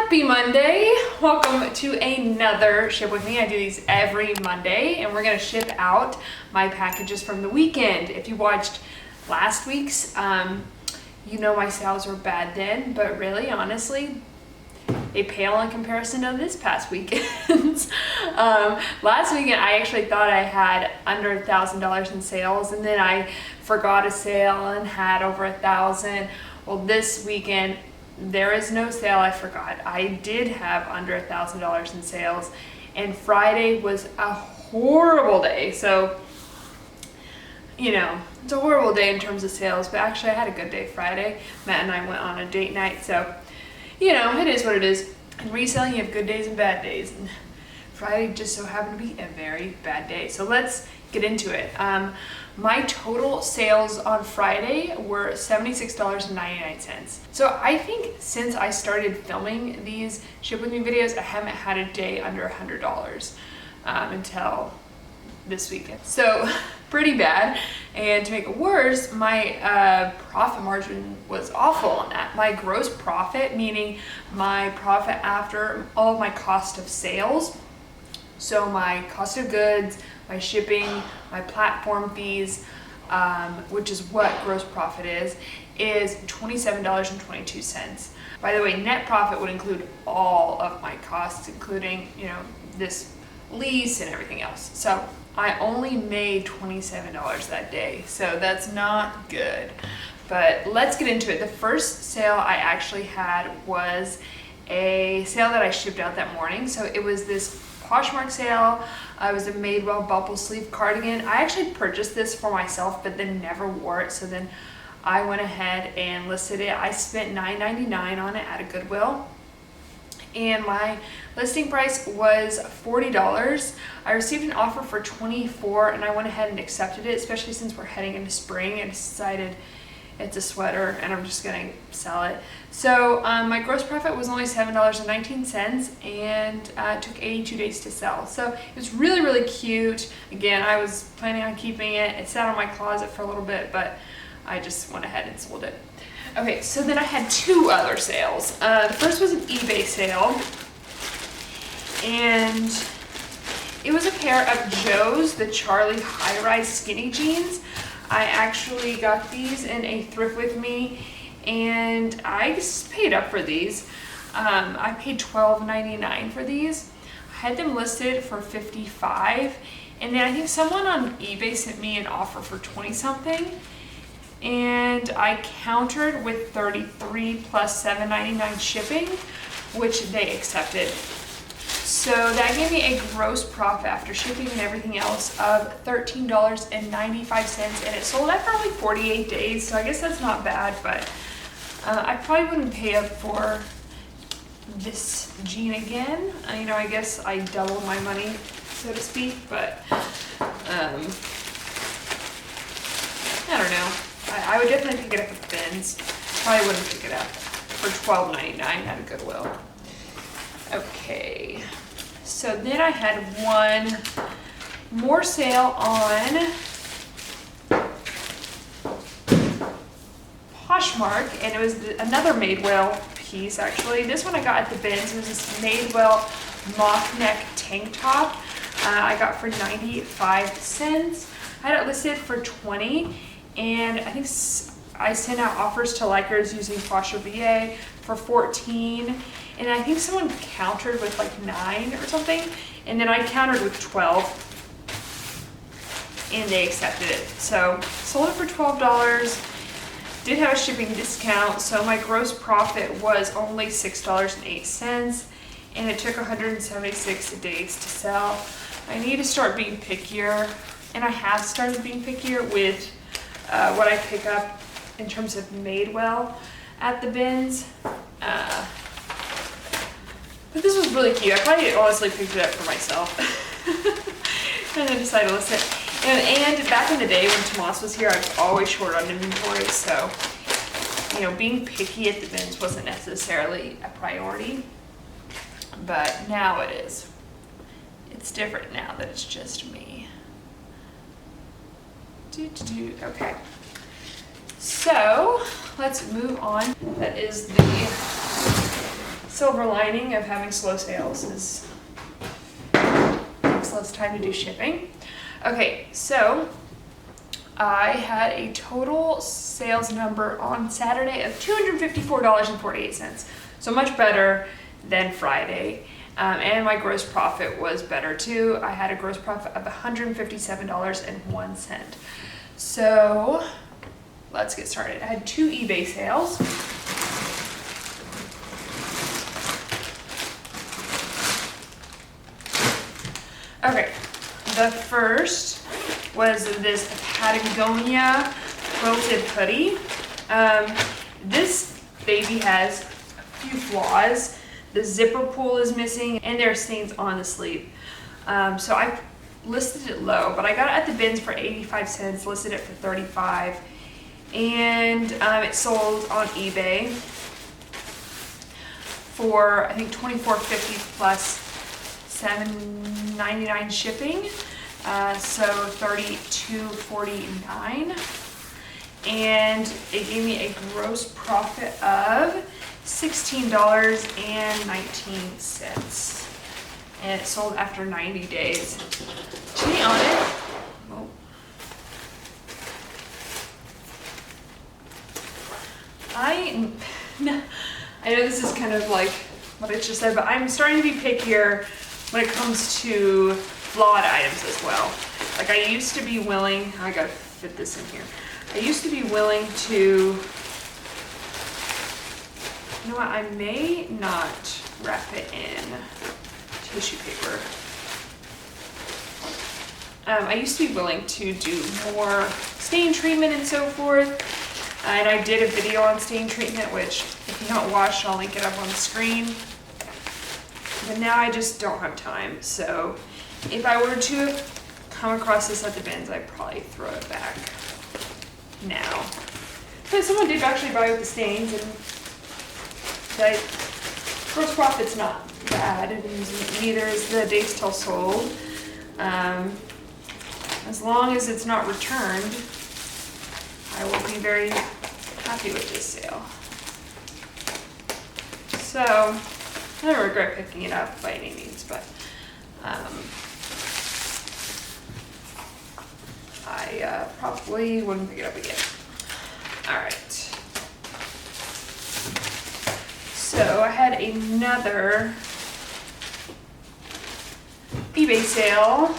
Happy Monday! Welcome to another Ship With Me. I do these every Monday and we're gonna ship out my packages from the weekend. If you watched last week's, you know my sales were bad then, but really, honestly, they pale in comparison to this past weekend's. Last weekend, I actually thought I had under $1,000 in sales, and then I forgot a sale and had over 1,000. Well, this weekend, there is no sale I forgot. I did have under $1,000 in sales, and Friday was a horrible day. So, you know, it's a horrible day in terms of sales, but actually I had a good day Friday. Matt and I went on a date night, so, you know, it is what it is. In reselling, you have good days and bad days, and Friday just so happened to be a very bad day. So let's get into it. My total sales on Friday were $76.99. So I think since I started filming these Ship With Me videos, I haven't had a day under $100 until this weekend. So pretty bad. And to make it worse, my profit margin was awful on that. My gross profit, meaning my profit after all of my cost of sales, so my cost of goods, my shipping, my platform fees, which is what gross profit is $27.22. By the way, net profit would include all of my costs, including, you know, this lease and everything else. So I only made $27 that day, so that's not good. But let's get into it. The first sale I actually had was a sale that I shipped out that morning. So it was this Poshmark sale. It was a Madewell bubble sleeve cardigan. I actually purchased this for myself, but then never wore it. So then I went ahead and listed it. I spent $9.99 on it at a Goodwill, and my listing price was $40. I received an offer for $24, and I went ahead and accepted it, especially since we're heading into spring. I decided it's a sweater and I'm just gonna sell it. So my gross profit was only $7.19, and it took 82 days to sell. So it was really, really cute. Again, I was planning on keeping it. It sat on my closet for a little bit, but I just went ahead and sold it. Okay, so then I had two other sales. The first was an eBay sale, and it was a pair of Joe's, the Charlie high-rise skinny jeans. I actually got these in a thrift with me, and I just paid up for these. I paid $12.99 for these. I had them listed for $55, and then I think someone on eBay sent me an offer for 20 something, and I countered with 33 plus $7.99 shipping, which they accepted. So that gave me a gross profit after shipping and everything else of $13.95, and it sold out for only 48 days, so I guess that's not bad, but I probably wouldn't pay up for this jean again. You know, I guess I doubled my money, so to speak, but I don't know. I would definitely pick it up at the bins. Probably wouldn't pick it up for $12.99 at a Goodwill. Okay, so then I had one more sale on Poshmark, and it was another Madewell piece actually. This one I got at the bins. It was this Madewell mock neck tank top. I got for 95 cents. I had it listed for 20, and I think I sent out offers to likers using Poshmark VA for 14, and I think someone countered with like 9 or something, and then I countered with 12, and they accepted it. So sold it for $12. Did have a shipping discount, so my gross profit was only $6.08, and it took 176 days to sell. I need to start being pickier, and I have started being pickier with what I pick up in terms of Madewell at the bins. But this was really cute. I probably honestly picked it up for myself. And then decided to list it. And back in the day when Tomas was here, I was always short on inventory, so, you know, being picky at the bins wasn't necessarily a priority, but now it is. It's different now that it's just me. Okay. So let's move on. That is the silver lining of having slow sales is takes less time to do shipping. Okay, so I had a total sales number on Saturday of $254.48. So much better than Friday. And my gross profit was better too. I had a gross profit of $157.01. So let's get started. I had 2 eBay sales. Okay, the first was this Patagonia quilted hoodie. This baby has a few flaws. The zipper pull is missing and there are stains on the sleeve. So I listed it low, but I got it at the bins for 85 cents, listed it for 35, and it sold on eBay for I think $24.50 plus $7.99 shipping, so $32.49, and it gave me a gross profit of $16.19, and it sold after 90 days. To be honest, I know this is kind of like what I just said, but I'm starting to be pickier when it comes to flawed items as well. Like I used to be willing, I gotta fit this in here. I used to be willing to, you know what, I may not wrap it in tissue paper. I used to be willing to do more stain treatment and so forth. And I did a video on stain treatment, which if you haven't watched, I'll link it up on the screen. But now I just don't have time. So if I were to come across this at the bins, I'd probably throw it back now. But someone did actually buy with the stains, and the gross profit's not bad. And neither is the days till sold. As long as it's not returned, I will be very happy with this sale. So I don't regret picking it up by any means, but I probably wouldn't pick it up again. All right. So I had another eBay sale.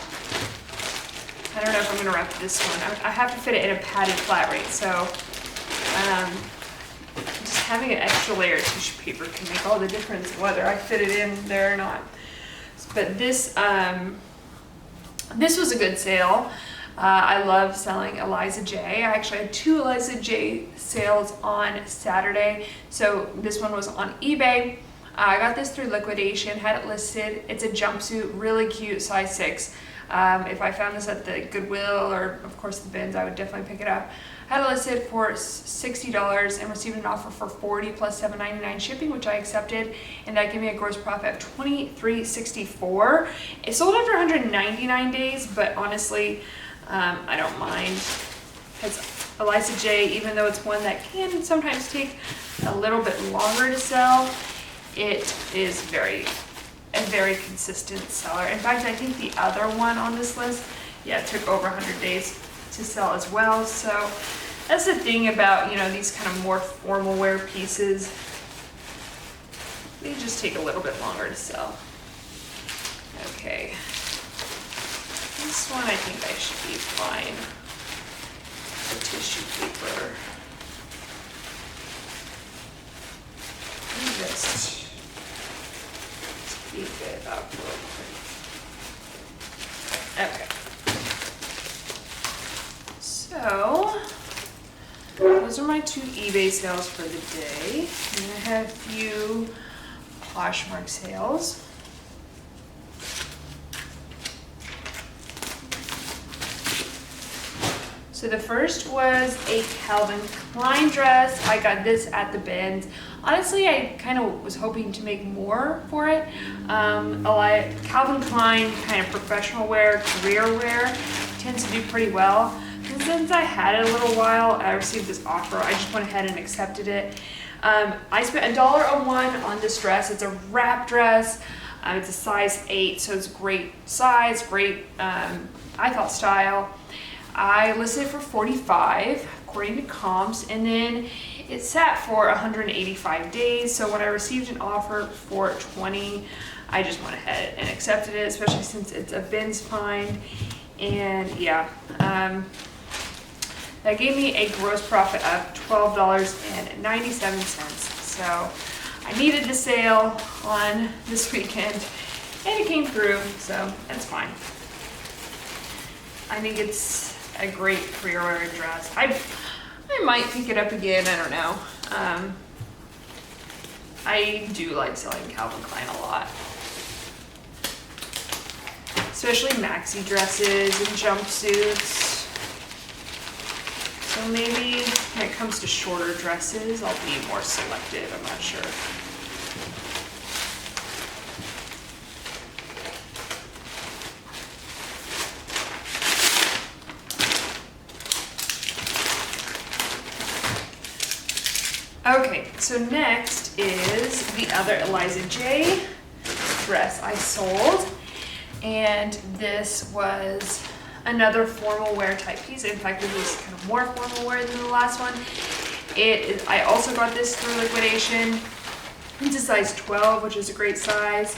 I don't know if I'm gonna wrap this one. I have to fit it in a padded flat rate, so just having an extra layer of tissue paper can make all the difference whether I fit it in there or not. But this was a good sale. I love selling Eliza J. I actually had 2 Eliza J sales on Saturday. So this one was on eBay. I got this through liquidation, had it listed. It's a jumpsuit, really cute, size 6. If I found this at the Goodwill or of course the bins, I would definitely pick it up. I had it listed for $60 and received an offer for $40 plus $7.99 shipping, which I accepted, and that gave me a gross profit of $23.64. It sold after 199 days, but honestly, I don't mind, because Eliza J, even though it's one that can sometimes take a little bit longer to sell, it is a very consistent seller. In fact, I think the other one on this list, yeah, it took over 100 days to sell as well. So that's the thing about, you know, these kind of more formal wear pieces. They just take a little bit longer to sell. Okay. This one I think I should be fine. The tissue paper. Just keep it up real quick. Okay. So those are my 2 eBay sales for the day. And I have a few Poshmark sales. So the first was a Calvin Klein dress. I got this at the bins. Honestly, I kind of was hoping to make more for it. Calvin Klein kind of professional wear, career wear, tends to do pretty well. And since I had it a little while, I received this offer. I just went ahead and accepted it. I spent $1.01 on this dress. It's a wrap dress. It's a size 8, so it's a great size, great, I thought, style. I listed it for $45 according to comps, and then it sat for 185 days. So when I received an offer for $20, I just went ahead and accepted it, especially since it's a bins find. And yeah, that gave me a gross profit of $12.97. So I needed the sale on this weekend, and it came through, so that's fine. I think it's a great career-wear dress. I might pick it up again, I don't know. I do like selling Calvin Klein a lot. Especially maxi dresses and jumpsuits. So maybe when it comes to shorter dresses, I'll be more selective, I'm not sure. Okay, so next is the other Eliza J dress I sold. And this was another formal wear type piece. In fact, it was kind of more formal wear than the last one. I also got this through liquidation. It's a size 12, which is a great size.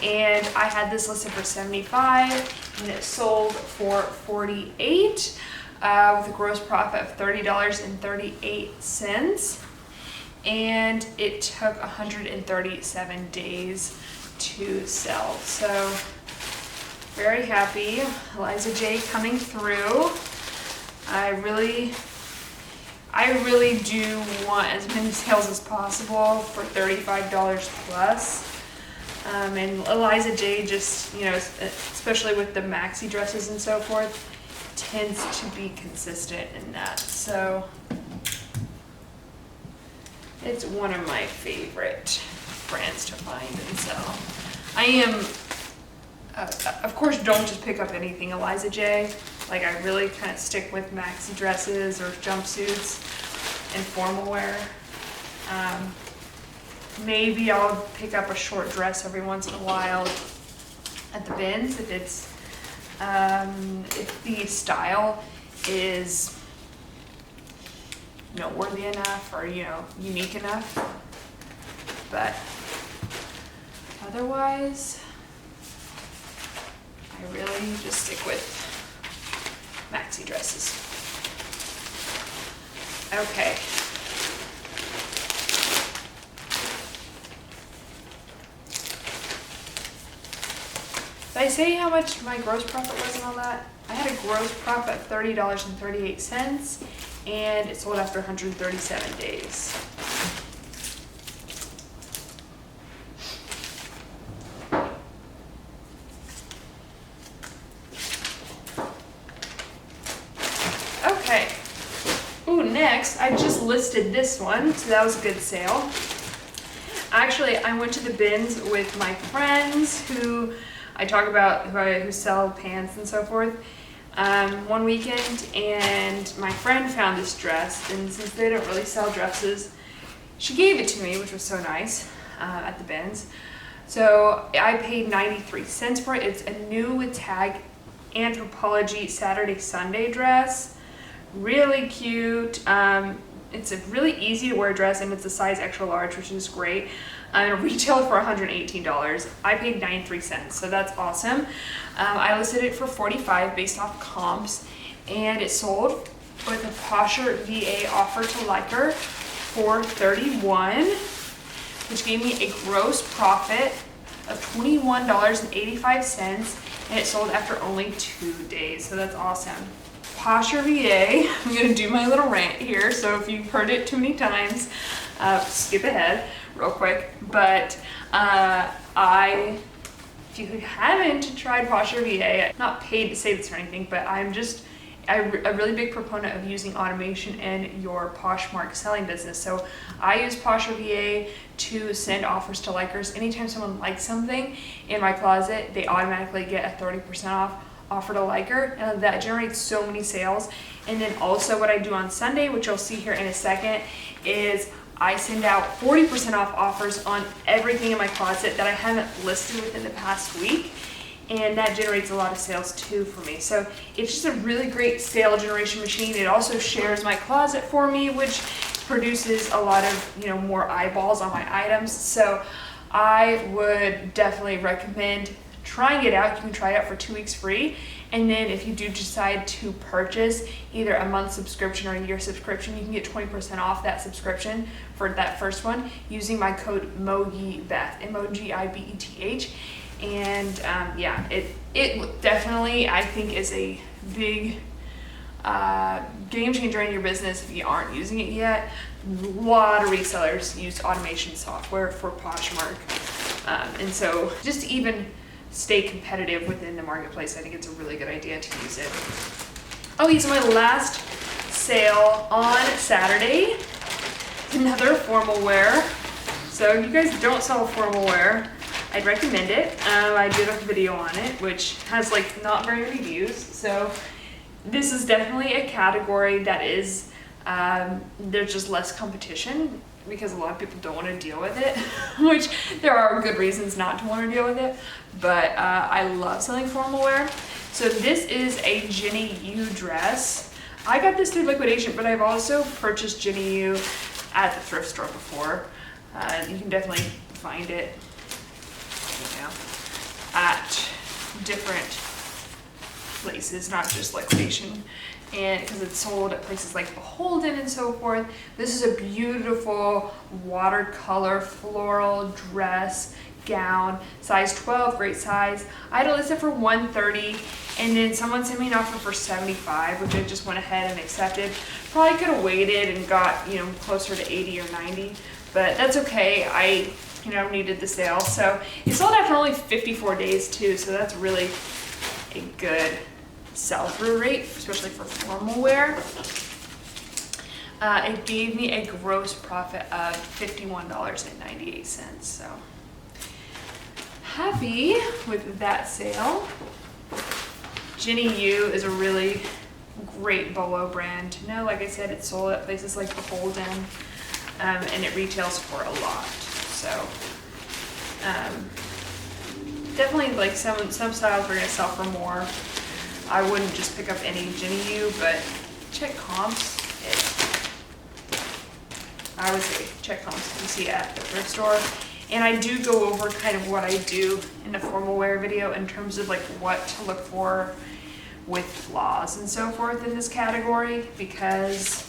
And I had this listed for $75, and it sold for $48 with a gross profit of $30.38. And it took 137 days to sell. So very happy. Eliza J coming through. I really do want as many sales as possible for $35 plus. And Eliza J just, you know, especially with the maxi dresses and so forth, tends to be consistent in that. So it's one of my favorite brands to find and sell. I am, of course, don't just pick up anything Eliza J. Like, I really kind of stick with maxi dresses or jumpsuits and formal wear. Maybe I'll pick up a short dress every once in a while at the bins if it's, if the style is noteworthy enough or, you know, unique enough. But otherwise, I really just stick with maxi dresses. Okay. Did I say how much my gross profit was and all that? I had a gross profit of $30.38, and it sold after 137 days. Okay. Ooh, next, I just listed this one, so that was a good sale. Actually, I went to the bins with my friends who I talk about, who sell pants and so forth, one weekend, and my friend found this dress, and since they don't really sell dresses, she gave it to me, which was so nice, at the bins. So I paid 93 cents for it. It's a new with tag Anthropology Saturday Sunday dress. Really cute. It's a really easy to wear dress, and it's a size extra large, which is great. It retailed for $118. I paid 93 cents, so that's awesome. I listed it for $45 based off comps, and it sold with a Posher VA offer to Liker for $31, which gave me a gross profit of $21.85, and it sold after only 2 days, so that's awesome. Posher VA, I'm gonna do my little rant here, so if you've heard it too many times, skip ahead real quick. But if you haven't tried Posher VA, not paid to say this or anything, but I'm just a really big proponent of using automation in your Poshmark selling business. So I use Posher VA to send offers to likers. Anytime someone likes something in my closet, they automatically get a 30% off offer to liker, and that generates so many sales. And then also what I do on Sunday, which you'll see here in a second, is I send out 40% off offers on everything in my closet that I haven't listed within the past week. And that generates a lot of sales too for me. So it's just a really great sale generation machine. It also shares my closet for me, which produces a lot of, you know, more eyeballs on my items. So I would definitely recommend trying it out. You can try it out for 2 weeks free. And then if you do decide to purchase either a month subscription or a year subscription, you can get 20% off that subscription for that first one using my code MOGIBETH, MOGIBETH. And yeah, it definitely, I think, is a big game changer in your business if you aren't using it yet. A lot of resellers use automation software for Poshmark. And so just to even stay competitive within the marketplace, I think it's a really good idea to use it. Okay, so my last sale on Saturday, another formal wear. So if you guys don't sell formal wear, I'd recommend it. I did a video on it, which has like not very many views. So this is definitely a category that is, there's just less competition because a lot of people don't want to deal with it, which there are good reasons not to want to deal with it. But I love selling formal wear. So this is a Jenny U dress. I got this through liquidation, but I've also purchased Jenny U at the thrift store before. You can definitely find it, you know, at different places, not just liquidation, and because it's sold at places like Beholden and so forth. This is a beautiful watercolor floral dress gown, size 12, great size. I had it listed for $130, and then someone sent me an offer for $75, which I just went ahead and accepted. Probably could have waited and got, you know, closer to 80 or 90, but that's okay. I, you know, needed the sale. So it sold after only 54 days too, so that's really a good sell-through rate, especially for formal wear. It gave me a gross profit of $51.98, so happy with that sale. Jenny U is a really great bolo brand to know. Like I said, it's sold at places like Beholden, and it retails for a lot. So definitely, like, some styles are gonna sell for more. I wouldn't just pick up any Jenny U, but check comps. I would say check comps you see at the thrift store. And I do go over kind of what I do in the formal wear video in terms of like what to look for with flaws and so forth in this category, because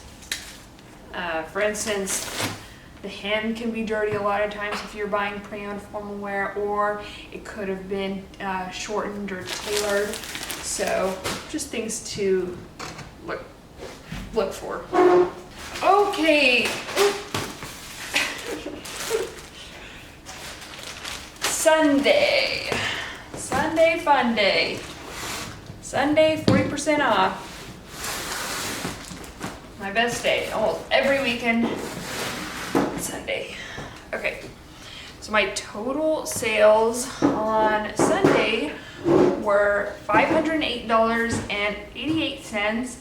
for instance, the hem can be dirty a lot of times if you're buying pre-owned formal wear, or it could have been shortened or tailored. So just things to look for. Okay. Sunday fun day. Sunday 40% off. My best day. Almost every weekend. Sunday. Okay. So my total sales on Sunday were $508.88,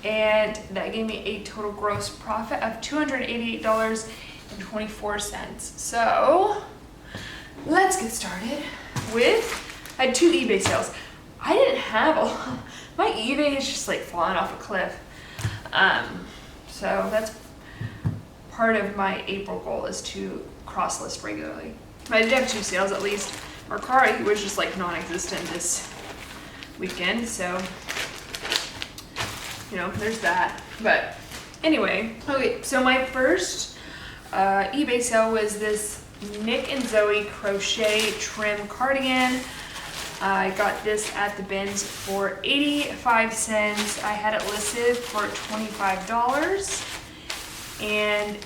and that gave me a total gross profit of $288.24. So let's get started with, I had 2 eBay sales. I didn't have a lot. My eBay is just like falling off a cliff. So that's part of my April goal, is to cross list regularly. I did have 2 sales at least. Mercari was just like non-existent this weekend, so you know, there's that. But anyway, okay, so my first eBay sale was this Nick and Zoe crochet trim cardigan. I got this at the bins for 85 cents. I had it listed for $25, and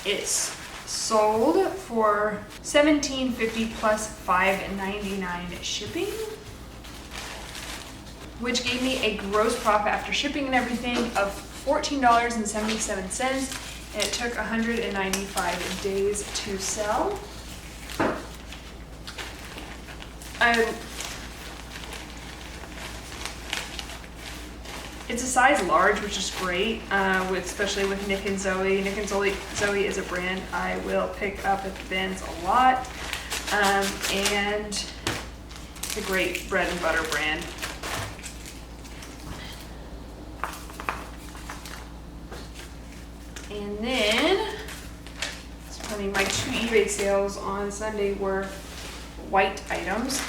it's sold for $17.50 plus $5.99 shipping, which gave me a gross profit after shipping and everything of $14.77, and it took 195 days to sell. It's a size large, which is great, especially with Nick and Zoe. Nick and Zoe is a brand I will pick up at the bins a lot. And it's a great bread and butter brand. And then, my 2 eBay sales on Sunday were white items.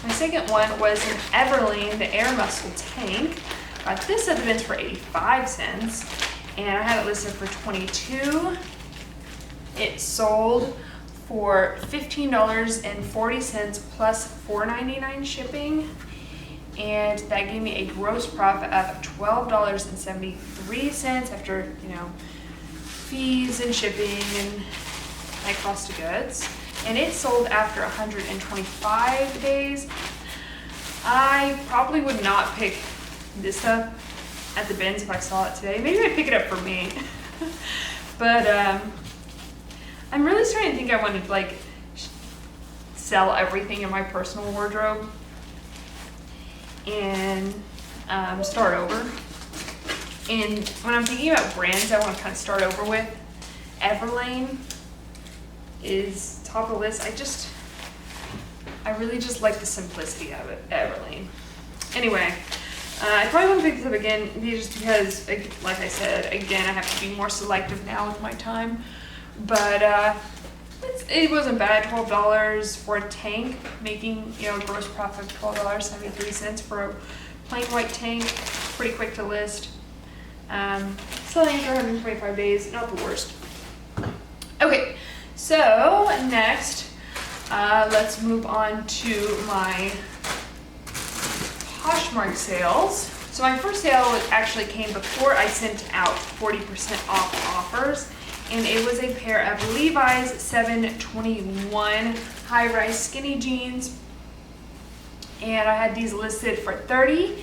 My second one was an Everlane, the Air Muscle Tank. Got this at the bins for 85 cents, and I had it listed for 22. It sold for $15.40 plus $4.99 shipping, and that gave me a gross profit of $12.73 after, fees and shipping and my cost of goods. And it sold after 125 days. I probably would not pick this up at the bins if I saw it today. Maybe I'd pick it up for me. But I'm really starting to think I want to sell everything in my personal wardrobe and start over. And when I'm thinking about brands I want to kind of start over with, Everlane is top of the list. I really just like the simplicity of it, Everlane. Anyway, I probably won't pick this up again just because, like I said, again, I have to be more selective now with my time. But it wasn't bad, $12 for a tank, making a gross profit of $12.73 for a plain white tank. Pretty quick to list. Selling after 125 days, not the worst. Okay, so next, let's move on to my Poshmark sales. So my first sale actually came before I sent out 40% off offers, and it was a pair of Levi's 721 high-rise skinny jeans, and I had these listed for $30,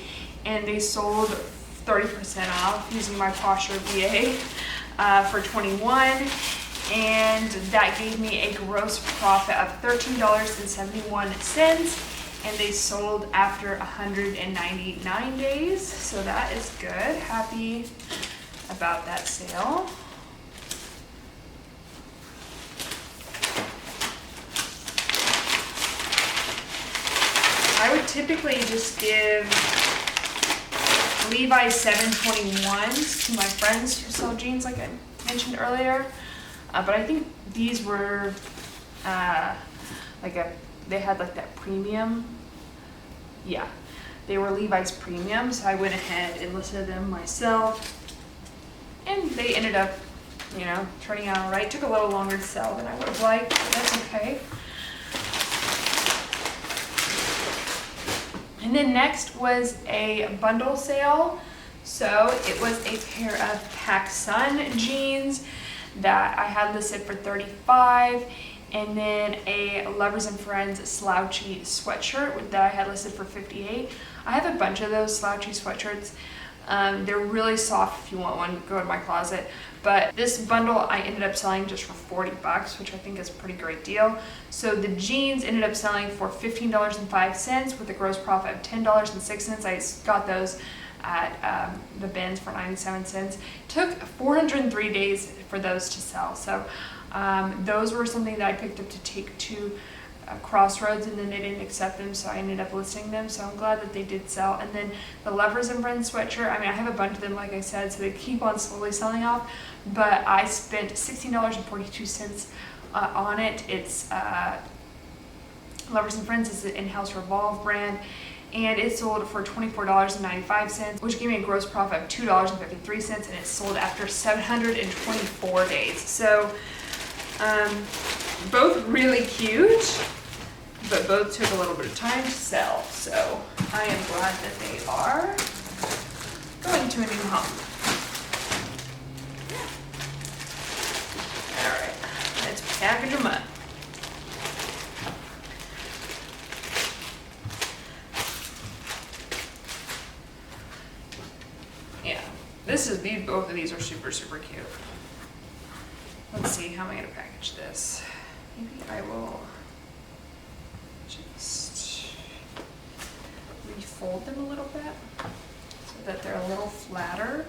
and they sold 30% off using my Posher VA for $21, and that gave me a gross profit of $13.71, and they sold after 199 days, so that is good. Happy about that sale. I would typically just give Levi's 721s to my friends who sell jeans, like I mentioned earlier. But I think these were they had that premium. Yeah, they were Levi's premium, so I went ahead and listed them myself. And they ended up, turning out all right. Took a little longer to sell than I would have liked, but that's okay. And then next was a bundle sale. So it was a pair of PacSun jeans that I had listed for $35, and then a Lovers and Friends slouchy sweatshirt that I had listed for $58. I have a bunch of those slouchy sweatshirts. They're really soft. If you want one, go to my closet. But this bundle I ended up selling just for $40, which I think is a pretty great deal. So the jeans ended up selling for $15.05 with a gross profit of $10.06. I got those at the bins for 97 cents. Took 403 days for those to sell. So those were something that I picked up to take to Crossroads, and then they didn't accept them, so I ended up listing them. So I'm glad that they did sell. And then the Lovers and Friends sweatshirt, I have a bunch of them, like I said, so they keep on slowly selling off. But I spent $16.42 on it. It's Lovers and Friends is an in-house Revolve brand, and it sold for $24.95, which gave me a gross profit of $2.53, and it sold after 724 days. So both really cute, but both took a little bit of time to sell. So I am glad that they are going to a new home. All right, let's package them up. Yeah, both of these are super, super cute. Let's see, how am I going to package this? Maybe I will just refold them a little bit. so that they're a little flatter.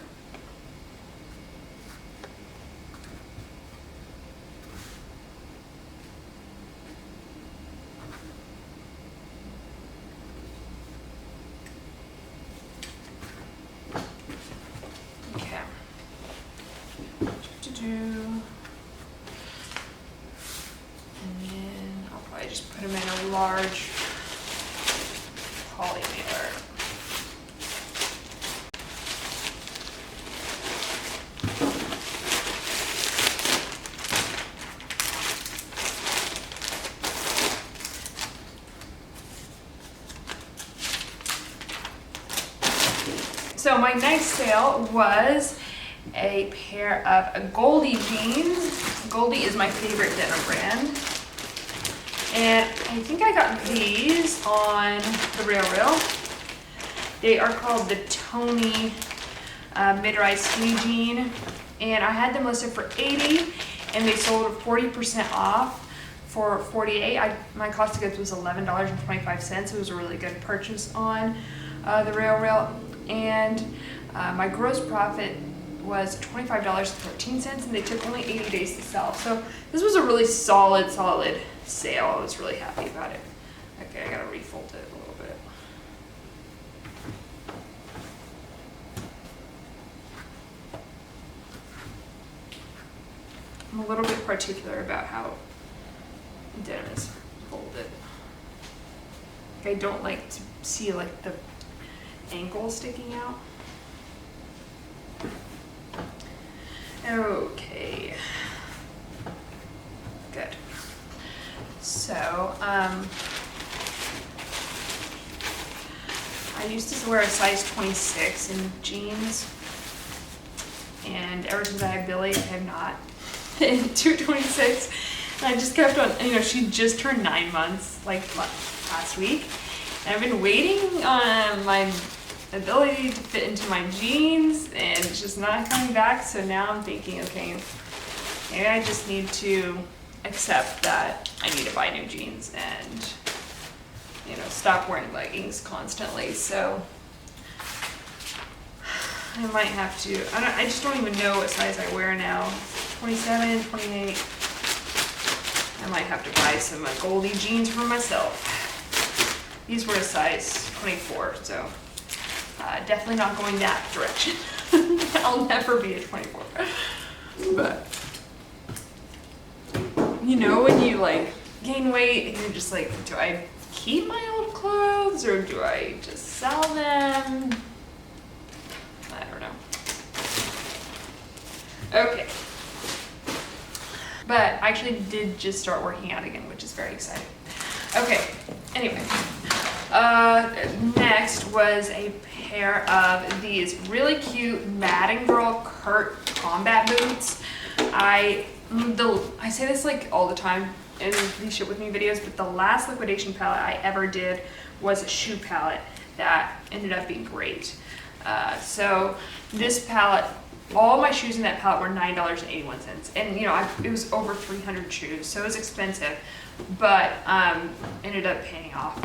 Okay. And then I'll probably just put them in a large poly mailer. So my nice sale was a pair of Goldie jeans. Goldie is my favorite denim brand. And I think I got these on the RealReal. They are called the Tony mid-rise skinny jean. And I had them listed for $80 and they sold 40% off for $48. My cost of goods was $11.25. It was a really good purchase on the RealReal. And my gross profit was $25.13 and they took only 80 days to sell. So this was a really solid sale. I was really happy about it. Okay, I gotta refold it a little bit. I'm a little bit particular about how denim is folded. I don't like to see like the ankle sticking out. Okay, good. So, I used to wear a size 26 in jeans, and ever since I had Billy, I have not been to 26. And I just kept on, you know, she just turned 9 months, like last week, and I've been waiting on my ability to fit into my jeans and it's just not coming back. So now I'm thinking, okay, maybe I just need to accept that I need to buy new jeans and, you know, stop wearing leggings constantly. So I might have to, I just don't even know what size I wear now. 27, 28. I might have to buy some Goldie jeans for myself. These were a size 24, so definitely not going that direction. I'll never be a 24. But, you know, when you like gain weight and you're just like, do I keep my old clothes or do I just sell them? I don't know. Okay. But I actually did just start working out again, which is very exciting. Okay, anyway. Next was a pair of these really cute Madden Girl Kurt combat boots. I say this like all the time in these Ship With Me videos, but the last liquidation palette I ever did was a shoe palette that ended up being great. So this palette, all my shoes in that palette were $9.81, and you know, it was over 300 shoes, so it was expensive, but ended up paying off.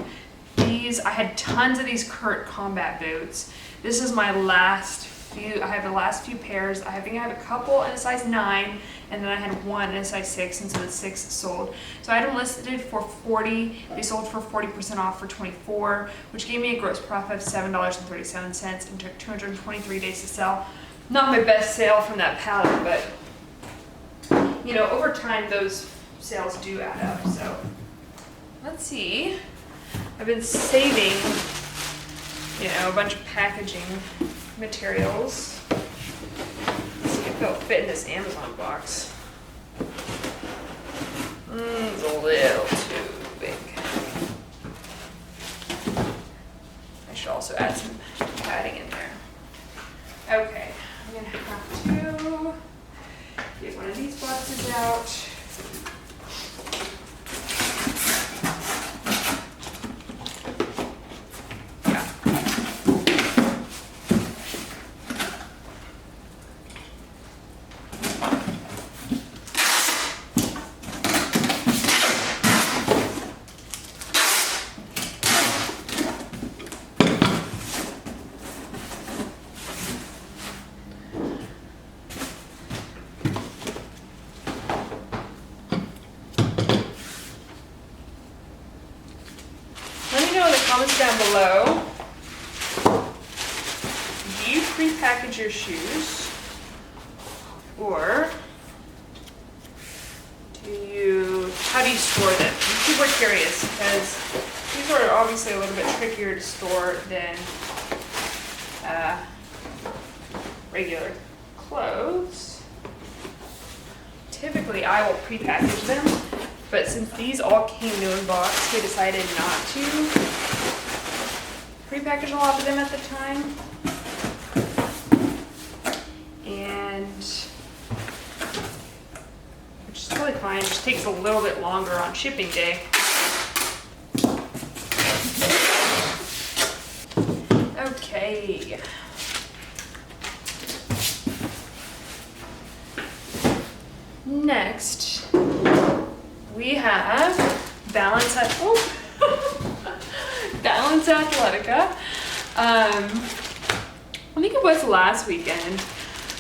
I had tons of these Kurt combat boots. This is my last few. I have the last few pairs. I think I have a couple in a size 9, and then I had one in a size 6, and so the 6 sold. So I had them listed for $40. They sold for 40% off for $24, which gave me a gross profit of $7.37 and took 223 days to sell. Not my best sale from that palette, but you know, over time those sales do add up. So let's see. I've been saving, you know, a bunch of packaging materials. Let's see if they'll fit in this Amazon box. It's a little too big. I should also add some padding in there. Okay, I'm gonna have to get one of these boxes out. comments down below. Do you pre-package your shoes? Or how do you store them? I'm super curious because these are obviously a little bit trickier to store than regular clothes. Typically I will pre-package them, but since these all came new in box, we decided not to pre-package a lot of them at the time. Which is totally fine, it just takes a little bit longer on shipping day. Okay. Next, we have Balance Athletica. I think it was last weekend.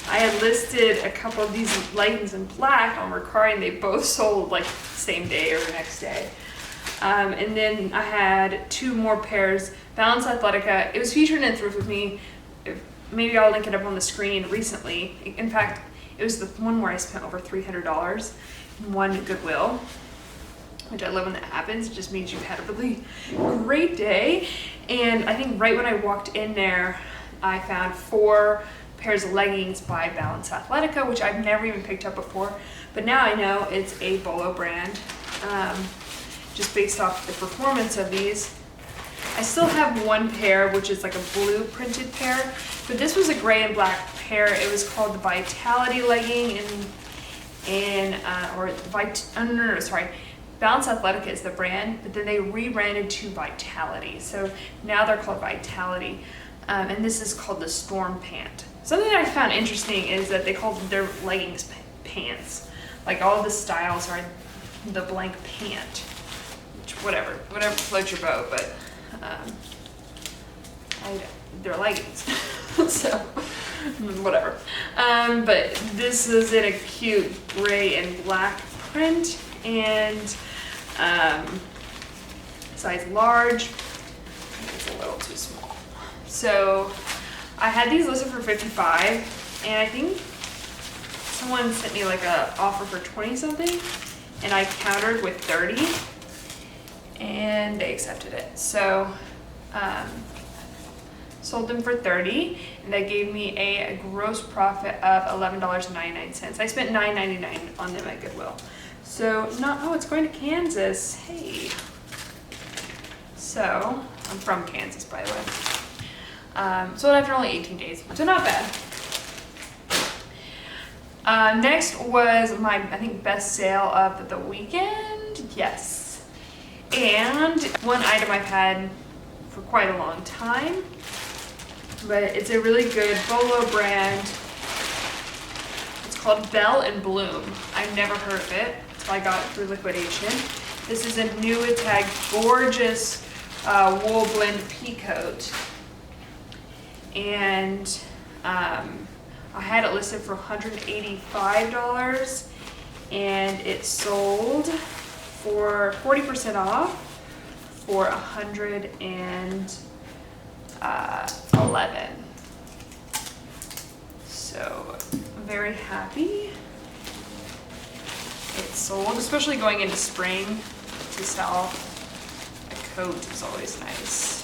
I had listed a couple of these leggings in black on Mercari, and they both sold like same day or the next day. And then I had 2 more pairs. Balance Athletica, it was featured in Thrift With Me. Maybe I'll link it up on the screen recently. In fact, it was the one where I spent over $300 in one Goodwill, which I love when that happens. It just means you've had a really great day. And I think right when I walked in there, I found 4 pairs of leggings by Balance Athletica, which I've never even picked up before, but now I know it's a Bolo brand, just based off the performance of these. I still have 1 pair, which is like a blue printed pair, but this was a gray and black pair. It was called the Vitality legging, sorry. Balance Athletica is the brand, but then they rebranded to Vitality. So now they're called Vitality, and this is called the Storm Pant. Something that I found interesting is that they called their leggings pants. Like all the styles are the blank pant, which whatever floats your boat, but they're leggings, so whatever. But this is in a cute gray and black print, and size large. It's a little too small. So I had these listed for $55, and I think someone sent me like a offer for 20 something, and I countered with 30, and they accepted it. So sold them for 30, and that gave me a gross profit of $11.99. I spent $9.99 on them at Goodwill. So it's going to Kansas. Hey. So I'm from Kansas, by the way. Sold after only 18 days, so not bad. Next was my, I think, best sale of the weekend. Yes. And one item I've had for quite a long time, but it's a really good Bolo brand. It's called Bell and Bloom. I've never heard of it, so I got it through liquidation. This is a new tag, gorgeous wool blend pea coat. And I had it listed for $185, and it sold for 40% off for $111. So I'm very happy it sold, especially going into spring. To sell a coat is always nice.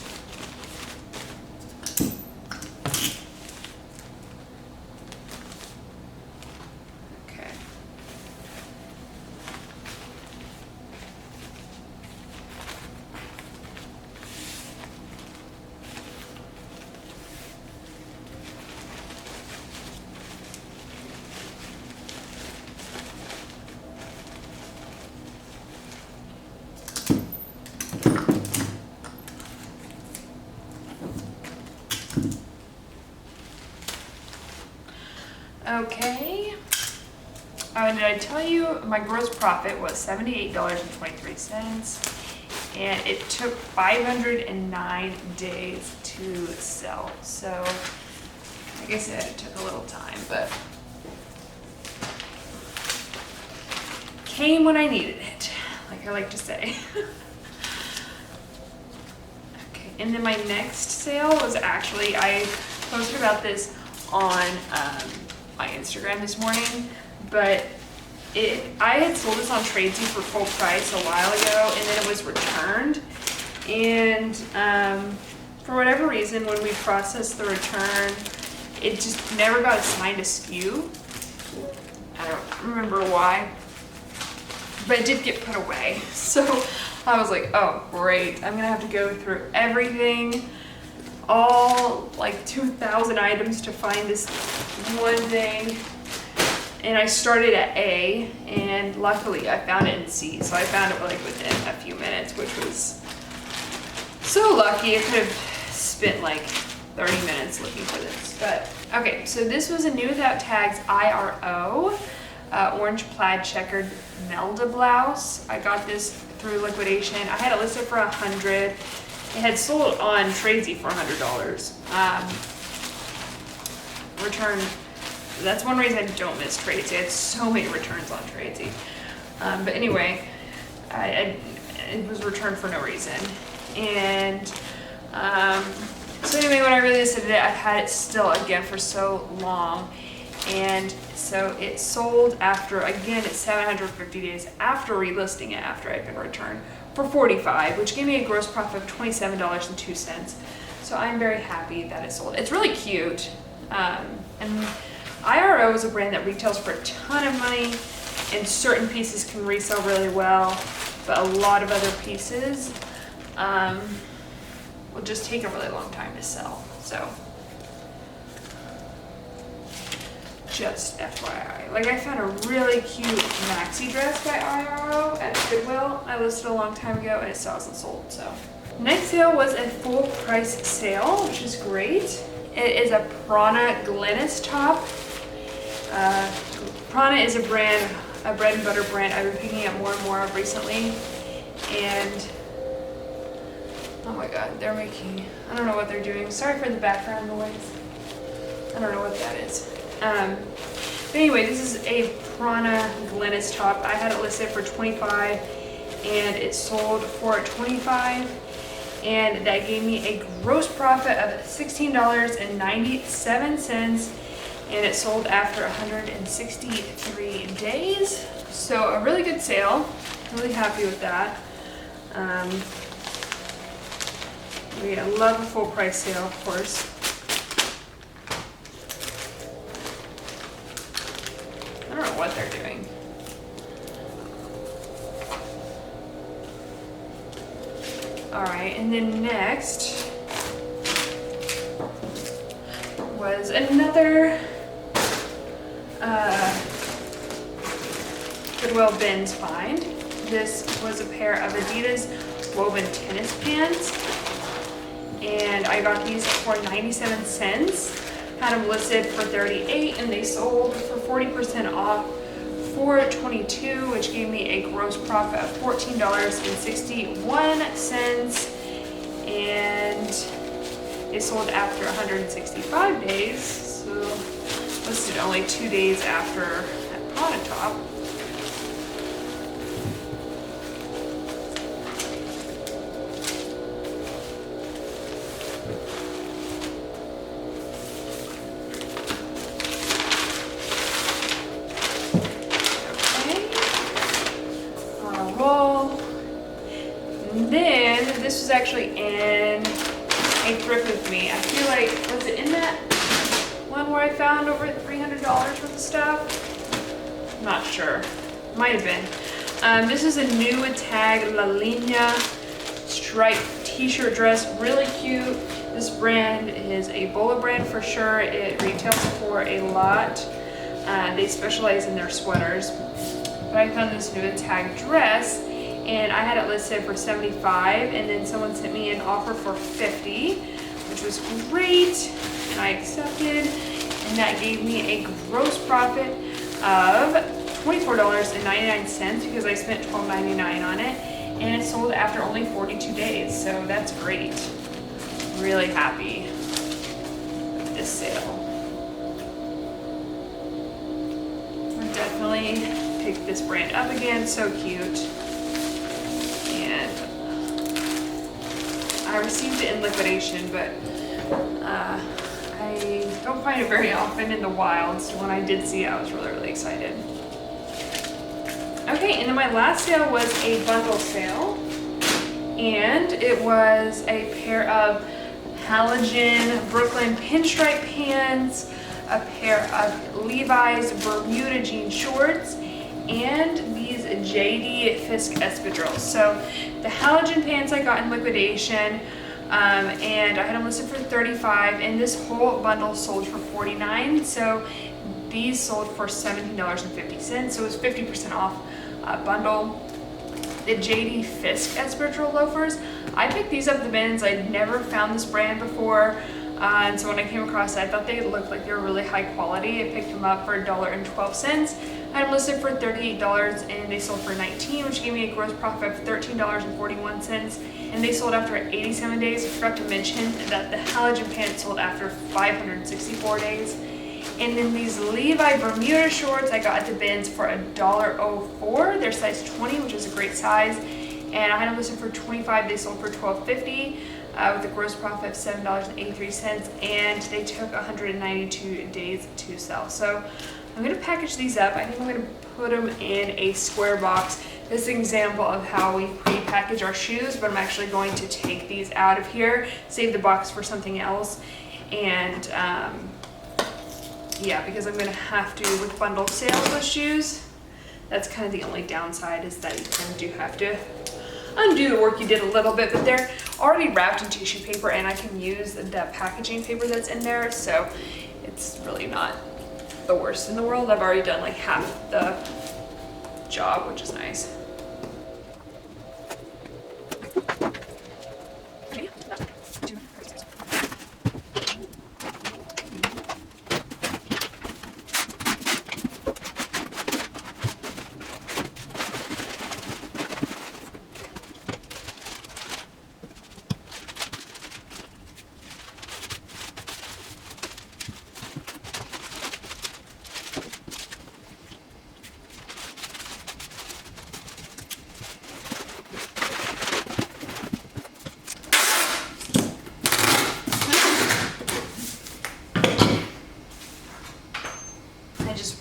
Okay. Oh, did I tell you my gross profit was $78.23, and it took 509 days to sell. So like I said, it took a little time, but came when I needed it, like I like to say. Okay, And then my next sale was actually, I posted about this on my Instagram this morning, but I had sold this on Tradesy for full price a while ago, and then it was returned. And for whatever reason, when we processed the return, it just never got assigned a SKU. I don't remember why, but it did get put away. So I was like, oh great, I'm gonna have to go through everything, all like 2,000 items to find this one thing. And I started at A, and luckily I found it in C. So I found it like within a few minutes, which was so lucky. I could have spent like 30 minutes looking for this. But okay, so this was a new without tags IRO, orange plaid checkered Melda blouse. I got this through liquidation. I had it listed for $100. It had sold on Tradesy for $100. Return. That's one reason I don't miss Tradesy. I had so many returns on Tradesy. But anyway, it was returned for no reason. And so anyway, when I released it, I've had it still again for so long. And so it sold after, again, it's 750 days after relisting it, after I'd been returned, for $45, which gave me a gross profit of $27.02. So I'm very happy that it sold. It's really cute. And IRO is a brand that retails for a ton of money, and certain pieces can resell really well, but a lot of other pieces will just take a really long time to sell. So just FYI. Like, I found a really cute maxi dress by IRO at Goodwill. I listed a long time ago and it still hasn't sold. So next sale was a full price sale, which is great. It is a Prana Glennis top. Prana is a brand, a bread and butter brand I've been picking up more and more of recently. And oh my god, they're making, I don't know what they're doing. Sorry for the background noise. I don't know what that is. But anyway, this is a Prana Glennis top. I had it listed for $25 and it sold for $25, and that gave me a gross profit of $16.97, and it sold after 163 days. So a really good sale. Really happy with that. I love a full price sale, of course. I don't know what they're doing. All right, and then next was another Goodwill Bins find. This was a pair of Adidas woven tennis pants, and I got these for 97 cents. Had them listed for 38 and they sold for 40% off for 22, which gave me a gross profit of $14.61, and they sold after 165 days, so listed only 2 days after that Prana top. This was actually in a thrift with me. I feel like, was it in that one where I found over $300 worth of stuff? I'm not sure. Might have been. This is a new tag La Linea striped t-shirt dress. Really cute. This brand is a Bola brand for sure. It retails for a lot. They specialize in their sweaters. But I found this new tag dress, and I had it listed for $75, and then someone sent me an offer for $50, which was great, and I accepted, and that gave me a gross profit of $24.99 because I spent $12.99 on it, and it sold after only 42 days, so that's great. Really happy with this sale. I'll definitely pick this brand up again, so cute. I I received it in liquidation, but I don't find it very often in the wild, so when I did see it, I was really, really excited. Okay, and then my last sale was a bundle sale, and it was a pair of halogen Brooklyn pinstripe pants, a pair of Levi's Bermuda jean shorts, and these JD Fisk espadrilles. So the halogen pants I got in liquidation, and I had them listed for $35, and this whole bundle sold for $49. So these sold for $17.50, so it was 50% off bundle. The JD Fisk espadrille loafers, I picked these up the bins. I'd never found this brand before, and so when I came across it, I thought they looked like they were really high quality. I picked them up for $1.12. I had them listed for $38, and they sold for $19, which gave me a gross profit of $13.41, and they sold after 87 days. I forgot to mention that the halogen pants sold after 564 days. And then these Levi Bermuda shorts I got at the bins for $1.04. They're size 20, which is a great size. And I had them listed for $25. They sold for $12.50 with a gross profit of $7.83. And they took 192 days to sell. So I'm going to package these up. I think I'm going to put them in a square box. This is an example of how we pre-package our shoes, but I'm actually going to take these out of here, save the box for something else. And yeah, because I'm going to have to, with bundle sales with shoes, that's kind of the only downside, is that you kind of do have to undo the work you did a little bit, but they're already wrapped in tissue paper, and I can use the packaging paper that's in there, so it's really not the worst in the world. I've already done like half the job, which is nice.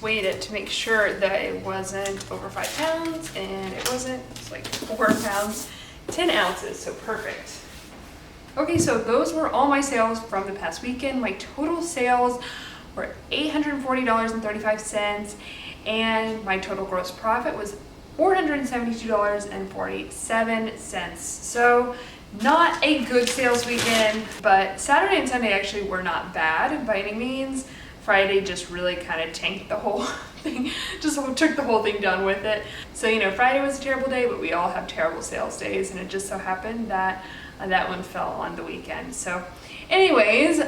Weighed it to make sure that it wasn't over 5 pounds, and it wasn't. It's like 4 pounds, 10 ounces, so perfect. Okay, so those were all my sales from the past weekend. My total sales were $840.35, and my total gross profit was $472.47. So not a good sales weekend, but Saturday and Sunday actually were not bad by any means. Friday just really kind of tanked the whole thing, just took the whole thing down with it. So, you know, Friday was a terrible day, but we all have terrible sales days, and it just so happened that that one fell on the weekend. So anyways,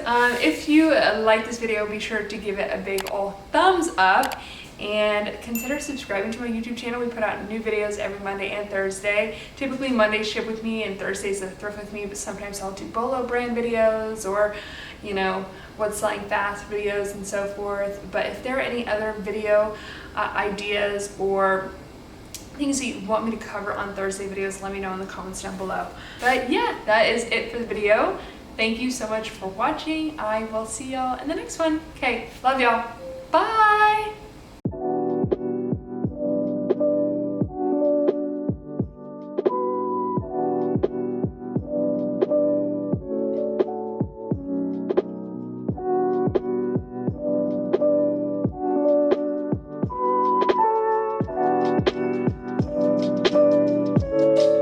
if you like this video, be sure to give it a big old thumbs up, and consider subscribing to my YouTube channel. We put out new videos every Monday and Thursday. Typically Mondays ship with me and Thursdays the thrift with me, but sometimes I'll do Bolo brand videos, or, you know, what's selling fast videos and so forth. But if there are any other video ideas or things that you want me to cover on Thursday videos, let me know in the comments down below. But yeah, that is it for the video. Thank you so much for watching. I will see y'all in the next one. Okay, love y'all. Bye.